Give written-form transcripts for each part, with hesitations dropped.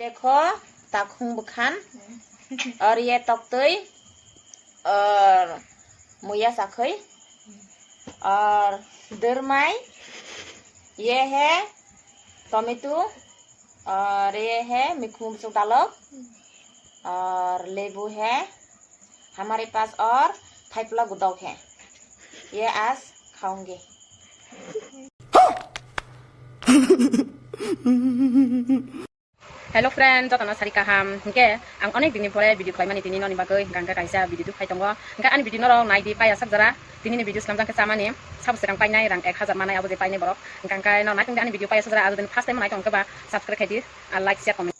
देखो ताखुंग बखान और ये तख्तई और मुया साखई और दरमाई ये है टमेटो और ये है मिखुम सुटालक और लेबू है हमारे पास और थाइपला गुदौक है ये आज खाऊंगे Hello friend, jotana sari kaham. Hingke ang onek dini pore video klai mani tini noni bagai gangga kaisa video tu khai tongo. Hingke ani video noro nai di paya sabjara. Tini ni video selam jang ke samani. Sabse kang pai nai rang 1000 mana abu de pai nai borok. Gangga no nai tong ani video paya sabjara adu den first time nai tong ke ba subscribe khai di like share comment.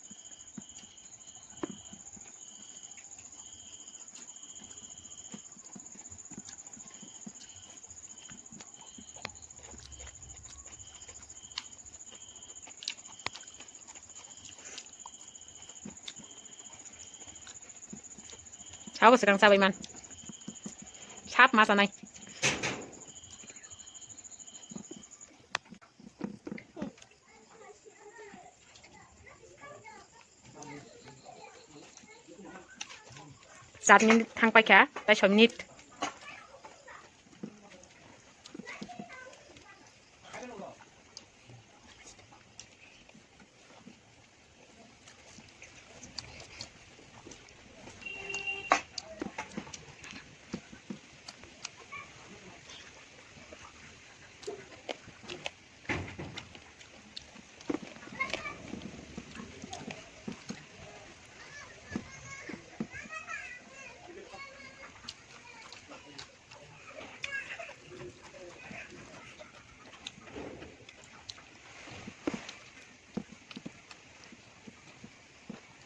Aku sedang sabai man. Sap masa nai. Saat ini thang pai kha, tai 6 menit.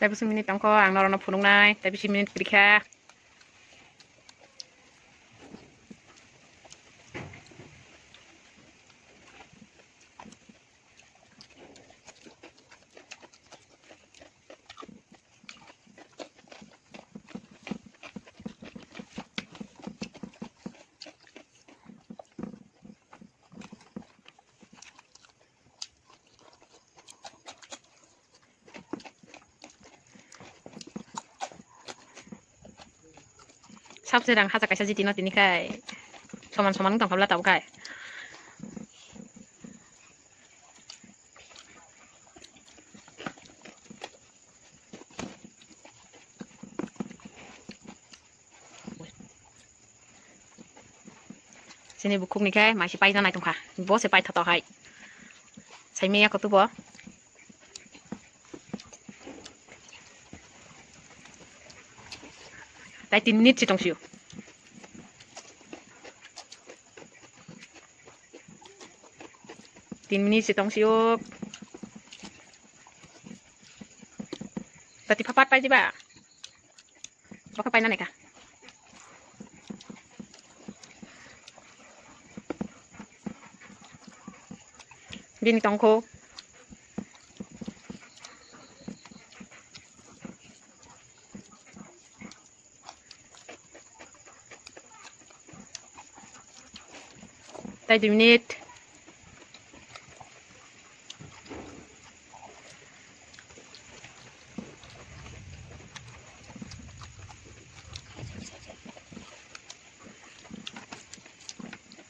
Tapi 10 menit tangko ang norono punung nai, tapi 10 menit kerja. Sab sedang haja kaisa jitino tini kai. Soman-soman tong kabla tau kai. Sini bukuk ni kai, masih pai na nai tong kha. Bo se pai tha to hai. Sai me ko tu bo. Tại 3 menit si tong siu. Tin menit si tong siu. Tadi papat pai ba. Baka pai na ne ka. Din tong ko. Tay 2 menit.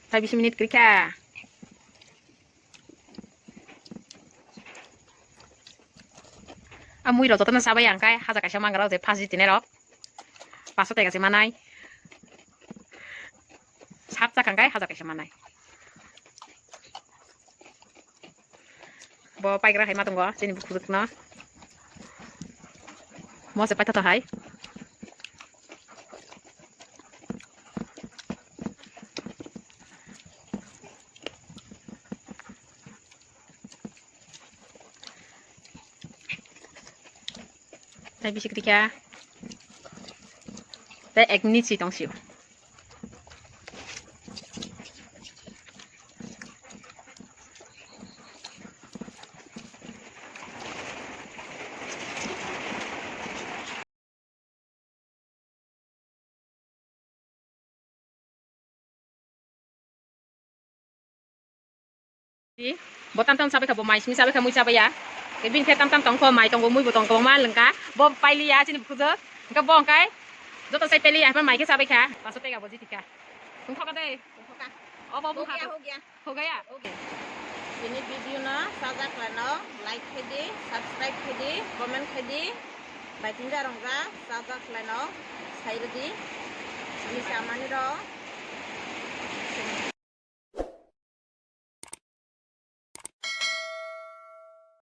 Tay 20 menit kerja. Amui rồi tôi tên sao bây giờ cái hai giờ cái sao mang cái đó thì pass gì này đó. Pass số tiền cái gì mà này. Sắp ra cái hai giờ cái sao mà này. Bo pai kira hai matong go sini bukuk no mo se pai tata hai tai bisi ketika tai 1 menit si tong siu Botan tam sabi ka bo mais ni sabi ka mui sabi ya cái pin khe tam tam tòng kho mày tòng mui bộ tòng tòng man lưng cá bom bay lia trên bức dơ cái bom cái rồi tao xây bay lia bên mày cái sao bay cá và số tay cả bộ gì thì cả cũng khó cái đây bom Ho không gaya, ho gaya. khó cái à Okay. Ini video na sajak lano like khedi, subscribe khedi, comment khedi. Bai tinja rongga sajak lano sairdi. Ini samani ro.